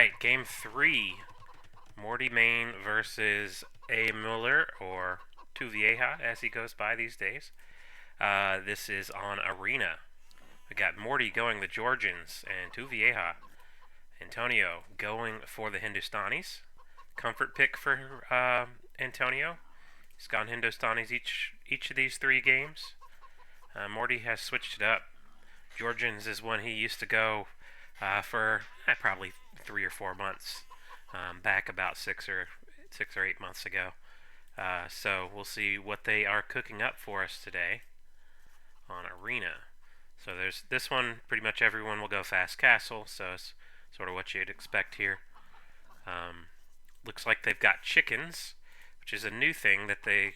Alright, game 3. MortyMaine versus AMuller, or Tu Vieja, as he goes by these days. This is on Arena. We got Morty going the Georgians, and Tu Vieja, Antonio, going for the Hindustanis. Comfort pick for Antonio. He's gone Hindustanis each of these 3 games. Morty has switched it up. Georgians is one he used to go for probably 3 or 4 months, back about 6 or 8 months ago. So we'll see what they are cooking up for us today on Arena. So there's this one. Pretty much everyone will go fast castle, so it's sort of what you'd expect here. Looks like they've got chickens, which is a new thing that they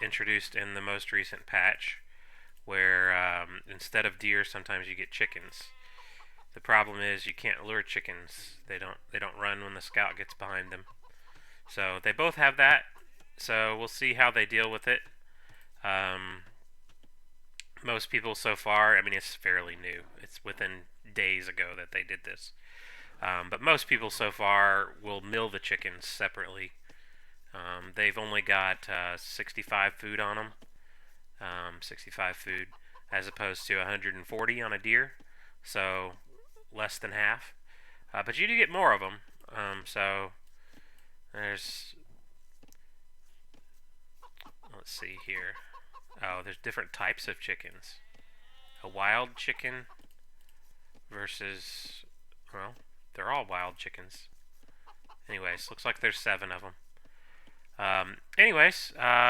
introduced in the most recent patch, where instead of deer, sometimes you get chickens. The problem is you can't lure chickens. They don't run when the scout gets behind them. So they both have that. So we'll see how they deal with it. Most people so far, I mean, it's fairly new. It's within days ago that they did this. But most people so far will mill the chickens separately. They've only got 65 food on them. 65 food as opposed to 140 on a deer. So less than half. But you do get more of them. So there's... Let's see here. Oh, there's different types of chickens. A wild chicken versus... Well, they're all wild chickens. Anyways, looks like there's 7 of them.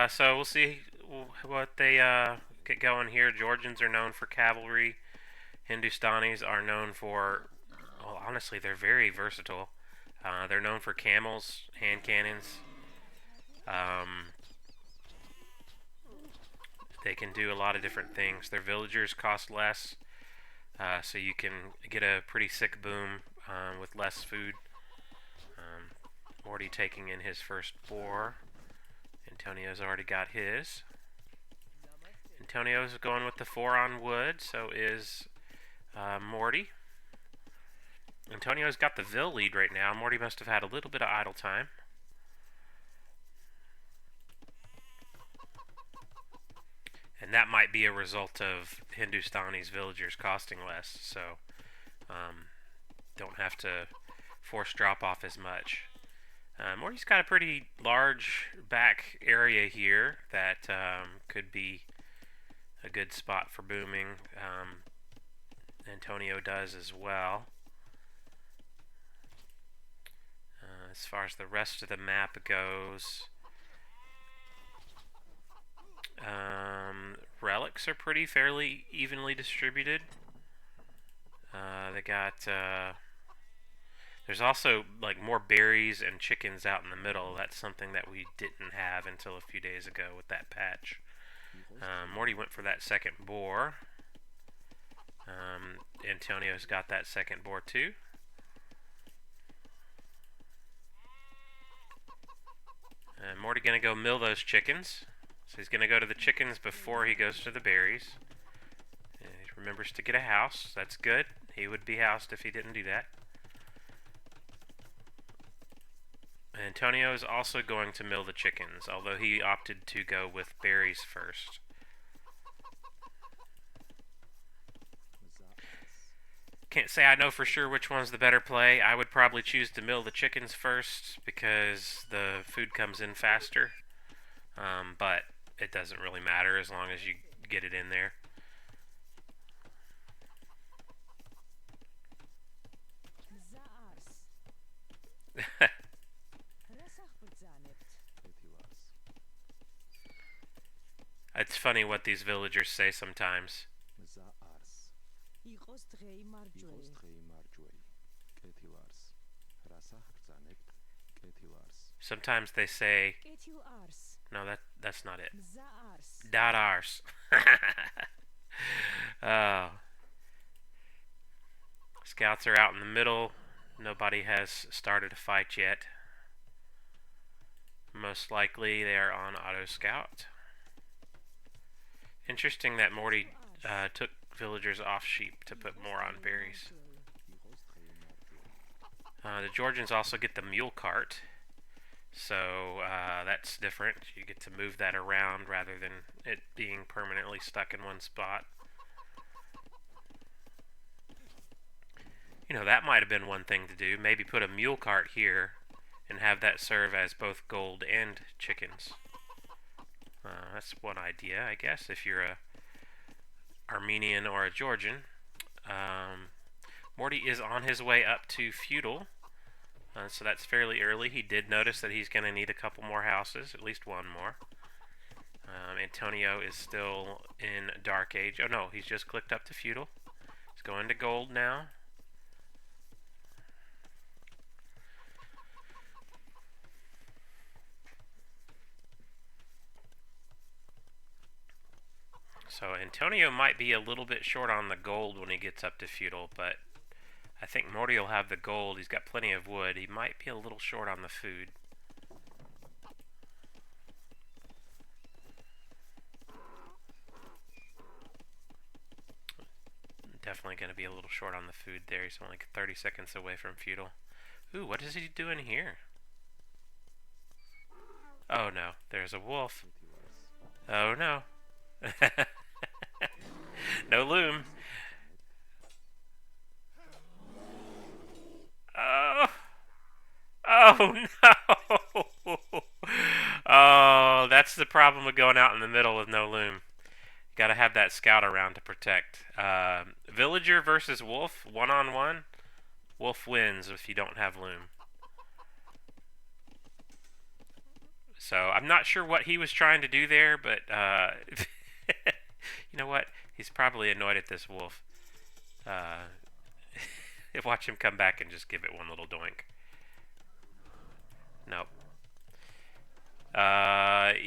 So we'll see what they get going here. Georgians are known for cavalry. Hindustanis are known for... Well, honestly, they're very versatile. They're known for camels, hand cannons. They can do a lot of different things. Their villagers cost less, so you can get a pretty sick boom with less food. Morty taking in his first boar. Antonio's already got his. Antonio's going with the 4 on wood, so is Morty. Antonio's got the Vil lead right now. Morty must have had a little bit of idle time. And that might be a result of Hindustani's villagers costing less, so don't have to force drop off as much. Morty's got a pretty large back area here that could be a good spot for booming. Antonio does as well. As far as the rest of the map goes, relics are fairly evenly distributed. They got there's also like more berries and chickens out in the middle. That's something that we didn't have until a few days ago with that patch. Morty went for that second boar. Antonio's got that second boar too. Morty gonna go mill those chickens. So he's gonna go to the chickens before he goes to the berries. He remembers to get a house. That's good. He would be housed if he didn't do that. Antonio is also going to mill the chickens, although he opted to go with berries first. Can't say I know for sure which one's the better play. I would probably choose to mill the chickens first because the food comes in faster. But it doesn't really matter as long as you get it in there. It's funny what these villagers say sometimes. Sometimes they say... No, that's not it. Dadars. Oh. Scouts are out in the middle. Nobody has started a fight yet. Most likely they are on auto scout. Interesting that Morty took villagers off sheep to put more on berries. The Georgians also get the mule cart, so that's different. You get to move that around rather than it being permanently stuck in one spot. You know, that might have been one thing to do. Maybe put a mule cart here and have that serve as both gold and chickens. That's one idea, I guess, if you're a Armenian or a Georgian. Morty is on his way up to feudal, so that's fairly early. He did notice that he's going to need a couple more houses, at least one more. Antonio is still in Dark Age. Oh no, he's just clicked up to feudal. He's going to gold now. So Antonio might be a little bit short on the gold when he gets up to feudal, but I think Morty will have the gold. He's got plenty of wood. He might be a little short on the food. Definitely going to be a little short on the food there. He's only 30 seconds away from feudal. Ooh, what is he doing here? Oh no, there's a wolf. Oh no. No loom. Oh. Oh no. Oh, that's the problem with going out in the middle with no loom. Got to have that scout around to protect. Villager versus wolf, one-on-one. Wolf wins if you don't have loom. So I'm not sure what he was trying to do there, but you know what? He's probably annoyed at this wolf. Watch him come back and just give it one little doink. Nope.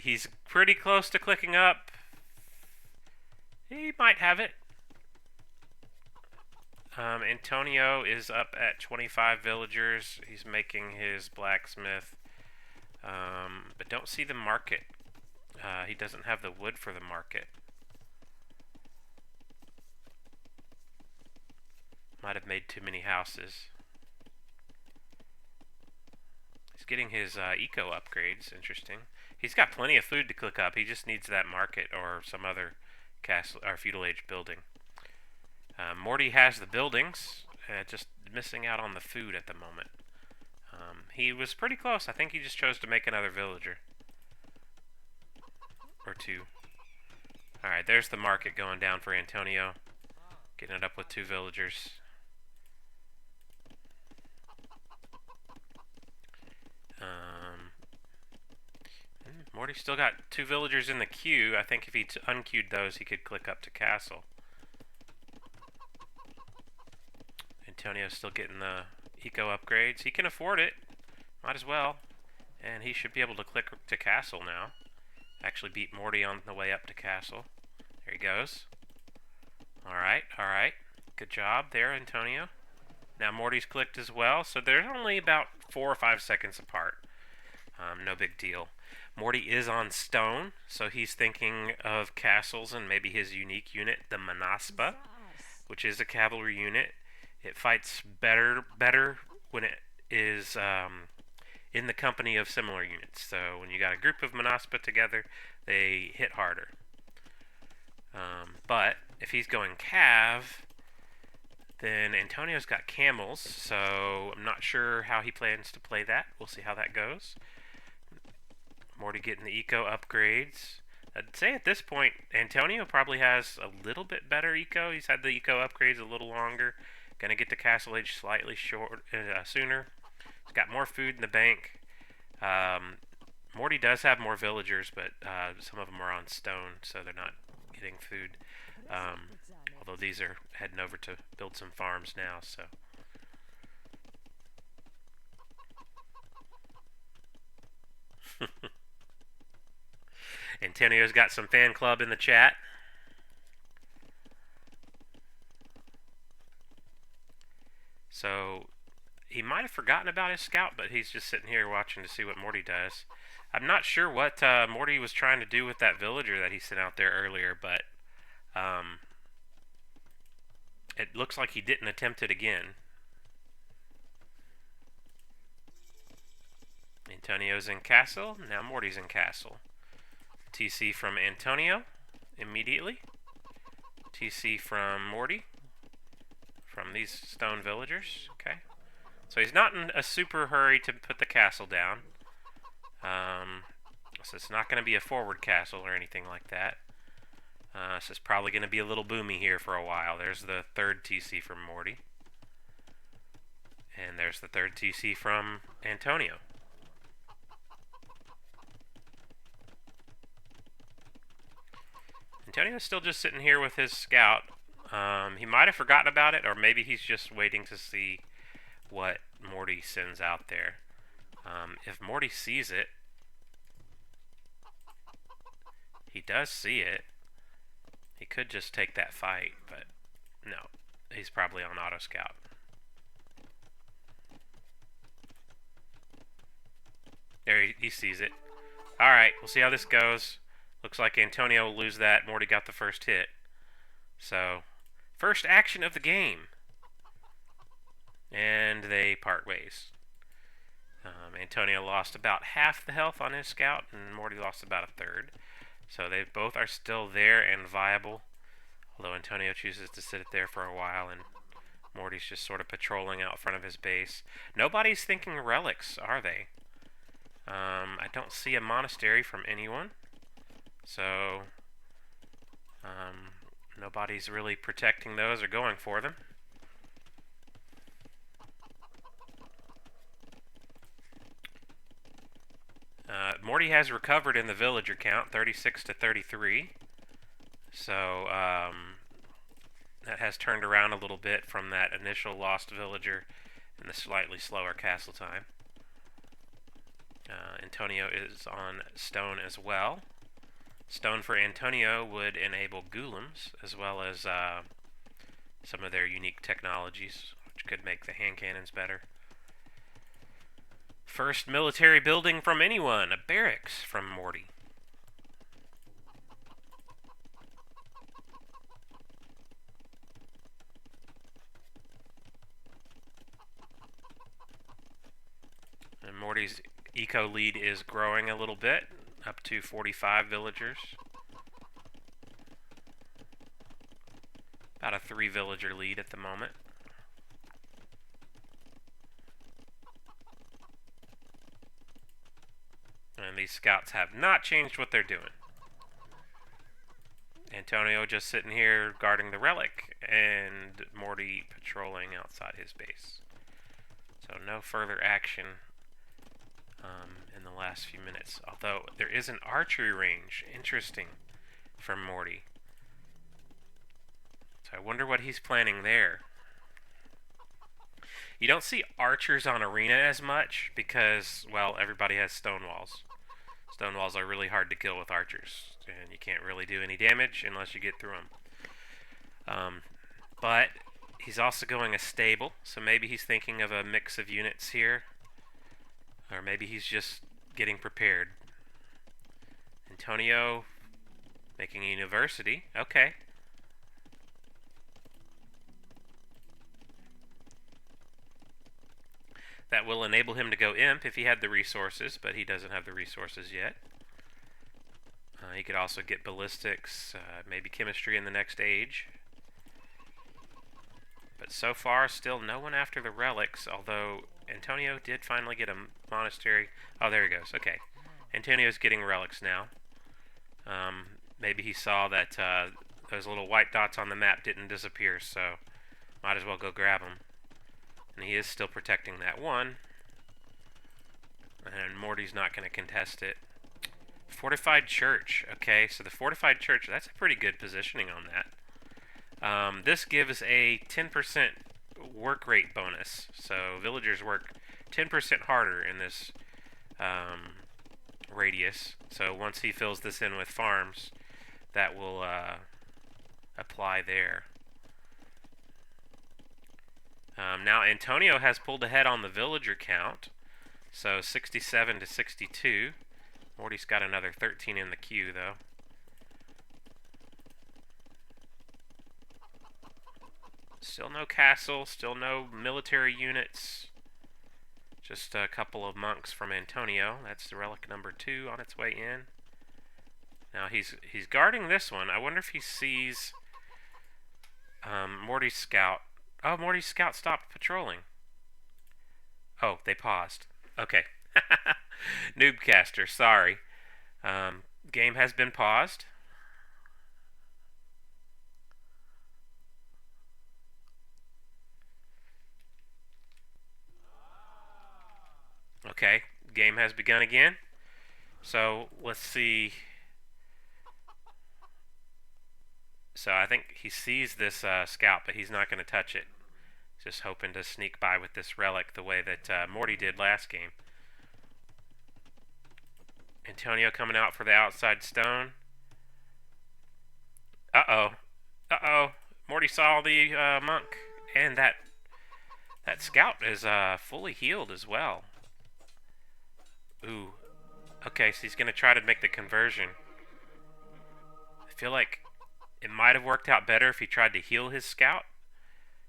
He's pretty close to clicking up. He might have it. Antonio is up at 25 villagers. He's making his blacksmith. But don't see the market. He doesn't have the wood for the market. Might have made too many houses. He's getting his eco upgrades. Interesting. He's got plenty of food to click up. He just needs that market or some other castle or feudal age building. Morty has the buildings, just missing out on the food at the moment. He was pretty close. I think he just chose to make another villager. Or two. Alright, there's the market going down for Antonio. Getting it up with 2 villagers. Morty still got 2 villagers in the queue. I think if he unqueued those, he could click up to castle. Antonio's still getting the eco upgrades. He can afford it. Might as well. And he should be able to click to castle now. Actually beat Morty on the way up to castle. There he goes. Alright, alright. Good job there, Antonio. Now Morty's clicked as well, so they're only about 4 or 5 seconds apart. No big deal. Morty is on stone, so he's thinking of castles and maybe his unique unit, the Manaspa, which is a cavalry unit. It fights better when it is in the company of similar units. So when you got a group of Manaspa together, they hit harder. But if he's going cav, then Antonio's got camels, so I'm not sure how he plans to play that. We'll see how that goes. Morty getting the eco upgrades. I'd say at this point, Antonio probably has a little bit better eco. He's had the eco upgrades a little longer. Gonna get to castle age slightly sooner. He's got more food in the bank. Morty does have more villagers, but some of them are on stone, so they're not getting food. Although these are heading over to build some farms now, so. Antonio's got some fan club in the chat. So he might have forgotten about his scout, but he's just sitting here watching to see what Morty does. I'm not sure what Morty was trying to do with that villager that he sent out there earlier, but it looks like he didn't attempt it again. Antonio's in castle. Now Morty's in castle. TC from Antonio immediately. TC from Morty from these stone villagers. Okay. So he's not in a super hurry to put the castle down. So it's not going to be a forward castle or anything like that. So it's probably going to be a little boomy here for a while. There's the third TC from Morty. And there's the third TC from Antonio. Antonio's still just sitting here with his scout. He might have forgotten about it, or maybe he's just waiting to see what Morty sends out there. If Morty sees it, he does see it. He could just take that fight, but no. He's probably on auto scout. There, he sees it. Alright, we'll see how this goes. Looks like Antonio will lose that. Morty got the first hit. So, first action of the game. And they part ways. Antonio lost about half the health on his scout, and Morty lost about a third. So they both are still there and viable. Although Antonio chooses to sit it there for a while, and Morty's just sort of patrolling out front of his base. Nobody's thinking relics, are they? I don't see a monastery from anyone. So, nobody's really protecting those or going for them. Morty has recovered in the villager count, 36 to 33. So, that has turned around a little bit from that initial lost villager and the slightly slower castle time. Antonio is on stone as well. Stone for Antonio would enable golems, as well as some of their unique technologies, which could make the hand cannons better. First military building from anyone, a barracks from Morty. And Morty's eco lead is growing a little bit, up to 45 villagers. About a 3 villager lead at the moment. And these scouts have not changed what they're doing. Antonio just sitting here guarding the relic, and Morty patrolling outside his base. So no further action in the last few minutes. Although there is an archery range. Interesting from Morty. So I wonder what he's planning there. You don't see archers on arena as much because, well, everybody has stone walls. Stone walls are really hard to kill with archers, and you can't really do any damage unless you get through them. But he's also going a stable, so maybe he's thinking of a mix of units here. Or maybe he's just getting prepared. Antonio making a university. Okay. That will enable him to go imp if he had the resources, but he doesn't have the resources yet. He could also get ballistics, maybe chemistry in the next age. But so far, still no one after the relics, although Antonio did finally get a monastery. Oh, there he goes. Okay. Antonio's getting relics now. Maybe he saw that those little white dots on the map didn't disappear, so might as well go grab them. And he is still protecting that one. And Morty's not going to contest it. Fortified church. Okay, so the fortified church, that's a pretty good positioning on that. This gives a 10% work rate bonus. So villagers work 10% harder in this radius. So once he fills this in with farms, that will apply there. Now Antonio has pulled ahead on the villager count. So 67 to 62. Morty's got another 13 in the queue, though. Still no castle, still no military units. Just a couple of monks from Antonio. That's the relic number 2 on its way in. Now he's guarding this one. I wonder if he sees Morty's scout. Oh, Morty's scout stopped patrolling. Oh, they paused. Okay. Noobcaster, sorry. Game has been paused. Okay, game has begun again. So let's see. So I think he sees this scout, but he's not going to touch it. Just hoping to sneak by with this relic the way that Morty did last game. Antonio coming out for the outside stone. Uh-oh. Uh-oh. Morty saw the monk. And that scout is fully healed as well. Ooh. Okay, so he's going to try to make the conversion. I feel like it might have worked out better if he tried to heal his scout.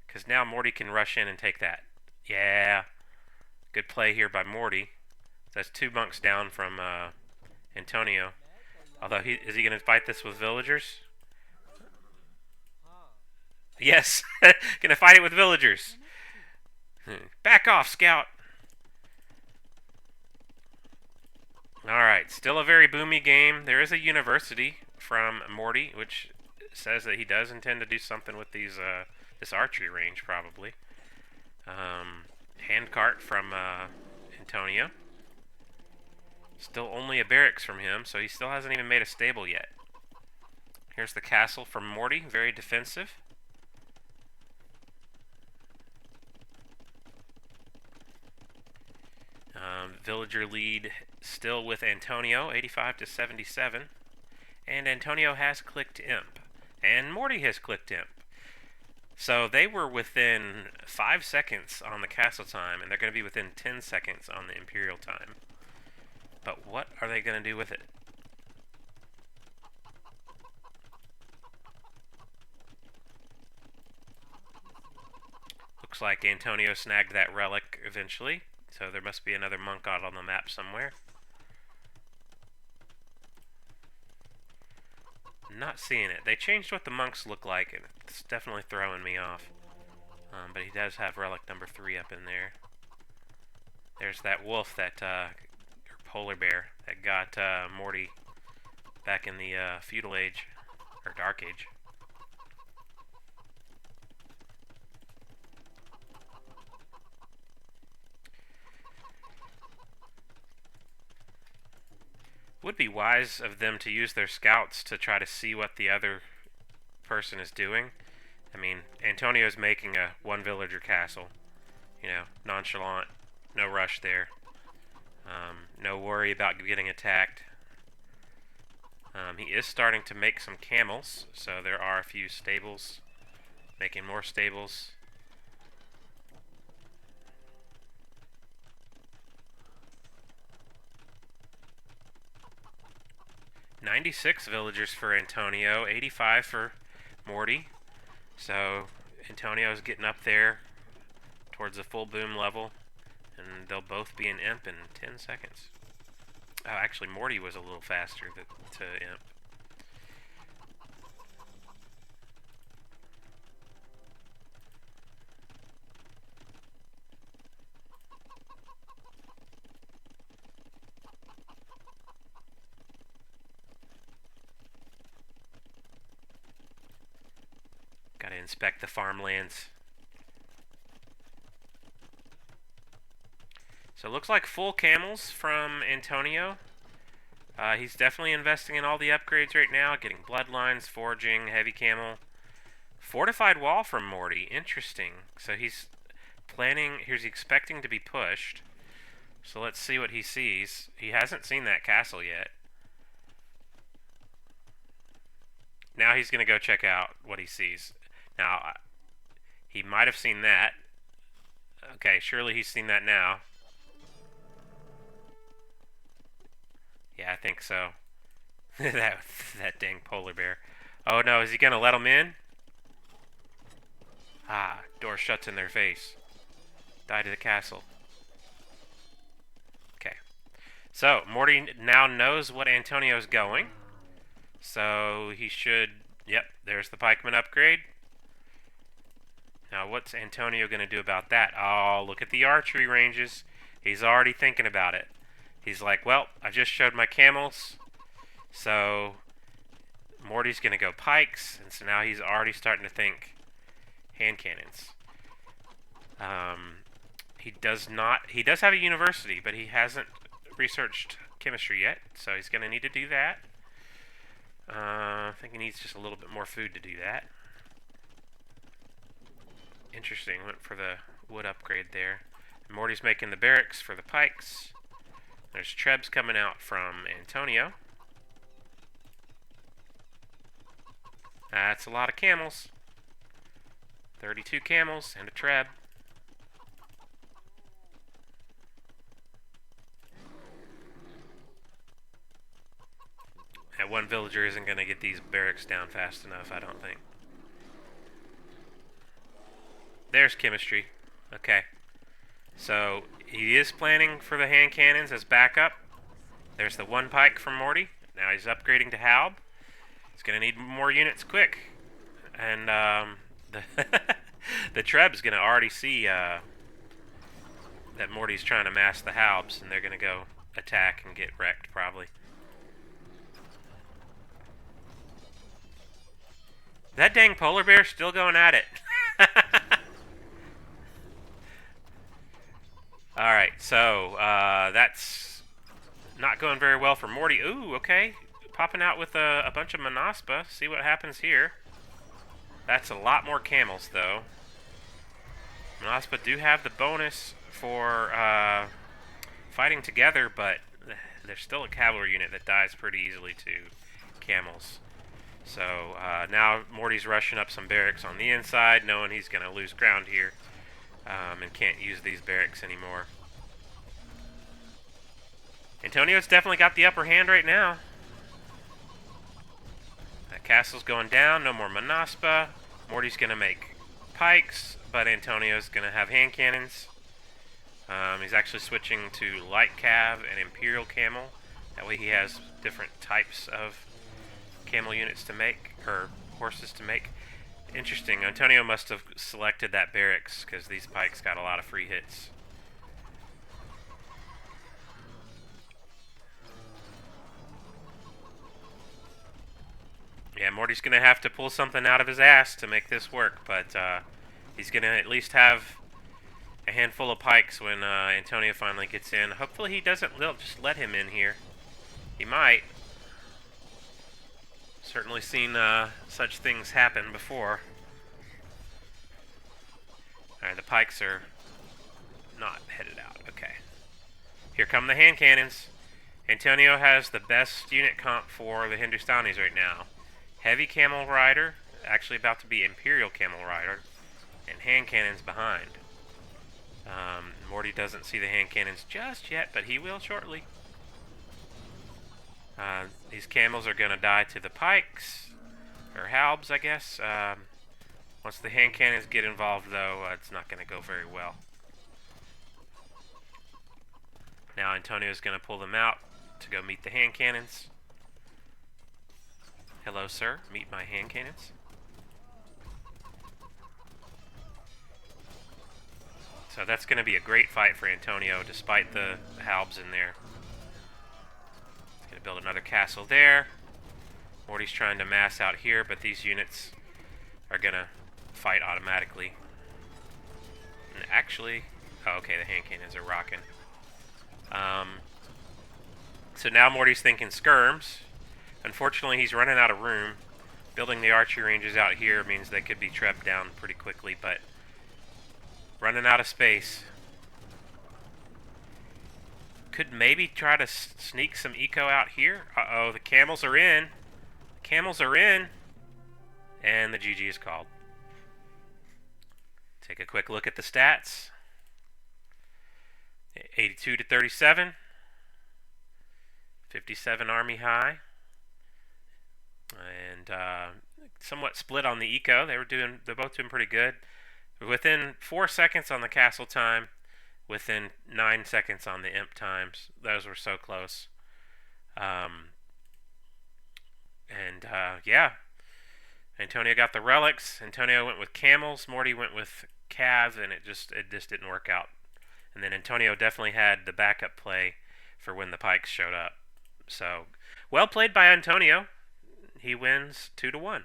Because now Morty can rush in and take that. Yeah. Good play here by Morty. That's 2 monks down from Antonio. Although, is he going to fight this with villagers? Yes. Going to fight it with villagers. Back off, scout. Alright, still a very boomy game. There is a university from Morty, which says that he does intend to do something with these this archery range, probably. Handcart from Antonio. Still only a barracks from him, so he still hasn't even made a stable yet. Here's the castle from Morty, very defensive. Villager lead still with Antonio, 85 to 77. And Antonio has clicked imp. And Morty has clicked imp. So they were within 5 seconds on the castle time, and they're going to be within 10 seconds on the imperial time. But what are they going to do with it? Looks like Antonio snagged that relic eventually, so there must be another monk out on the map somewhere. Not seeing it. They changed what the monks look like, and it's definitely throwing me off. But he does have relic number 3 up in there. There's that wolf, that polar bear, that got Morty back in the feudal age, or dark age. Would be wise of them to use their scouts to try to see what the other person is doing. I mean, Antonio's making a 1 villager castle. You know, nonchalant, no rush there. No worry about getting attacked. He is starting to make some camels, so there are a few stables. Making more stables. "96 villagers for Antonio, 85 for Morty." So Antonio's getting up there towards the full boom level, and they'll both be an imp in 10 seconds. Oh, actually, Morty was a little faster to imp. Gotta inspect the farmlands. So it looks like full camels from Antonio. He's definitely investing in all the upgrades right now, getting bloodlines, forging, heavy camel. Fortified wall from Morty, interesting. So he's planning, he's expecting to be pushed. So let's see what he sees. He hasn't seen that castle yet. Now he's going to go check out what he sees. Now, he might have seen that. Okay, surely he's seen that now. Yeah, I think so. that dang polar bear. Oh no, is he gonna let him in? Ah, door shuts in their face. Die to the castle. So, Morty now knows what Antonio's going. So, he should... Yep, there's the pikeman upgrade. Now, what's Antonio going to do about that? Oh, look at the archery ranges. He's already thinking about it. He's like, well, I just showed my camels. So, Morty's going to go pikes. And so now he's already starting to think hand cannons. He does have a university, but he hasn't researched chemistry yet, so he's going to need to do that. I think he needs just a little bit more food to do that. Interesting, went for the wood upgrade there. Morty's making the barracks for the pikes. There's trebs coming out from Antonio. That's a lot of camels. 32 camels and a treb. That one villager isn't going to get these barracks down fast enough, I don't think. There's chemistry. Okay. So, he is planning for the hand cannons as backup. There's the one pike from Morty. Now he's upgrading to Halb. He's going to need more units quick. And, the treb's going to already see, that Morty's trying to mass the Halbs, and they're going to go attack and get wrecked, probably. That dang polar bear's still going at it. Alright, so, that's not going very well for Morty. Ooh, okay. Popping out with a bunch of Manaspa. See what happens here. That's a lot more camels, though. Manaspa do have the bonus for fighting together, but there's still a cavalry unit that dies pretty easily to camels. So now Morty's rushing up some barracks on the inside, knowing he's going to lose ground here, and can't use these barracks anymore. Antonio's definitely got the upper hand right now. That castle's going down, no more Manaspa. Morty's going to make pikes, but Antonio's going to have hand cannons. He's actually switching to light cav and imperial camel. That way he has different types of camel units to make, or horses to make. Interesting. Antonio must have selected that barracks because these pikes got a lot of free hits. Yeah, Morty's going to have to pull something out of his ass to make this work, but he's going to at least have a handful of pikes when Antonio finally gets in. Hopefully he doesn't just let him in here. He might. Certainly seen such things happen before. Alright, the pikes are not headed out. Okay. Here come the hand cannons. Antonio has the best unit comp for the Hindustanis right now. Heavy camel rider, actually about to be imperial camel rider, and hand cannons behind. Morty doesn't see the hand cannons just yet, but he will shortly. These camels are going to die to the pikes, or halbs, I guess. Once the hand cannons get involved, though, it's not going to go very well. Now Antonio's going to pull them out to go meet the hand cannons. Hello, sir. Meet my hand cannons. So that's going to be a great fight for Antonio, despite the halbs in there. He's going to build another castle there. Morty's trying to mass out here, but these units are going to fight automatically. And actually... Oh, okay, the hand cannons are rocking. So now Morty's thinking skirms. Unfortunately, he's running out of room. Building the archery ranges out here means they could be trebbed down pretty quickly, but running out of space. Could maybe try to sneak some eco out here. Uh-oh, the camels are in. The camels are in. And the GG is called. Take a quick look at the stats. 82 to 37. 57 army high. And somewhat split on the eco. They're both doing pretty good. Within 4 seconds on the castle time, within 9 seconds on the imp times. Those were so close. Um, yeah, Antonio got the relics. Antonio went with camels. Morty went with calves, and it just didn't work out. And then Antonio definitely had the backup play for when the pikes showed up. So well played by Antonio. He wins 2-1.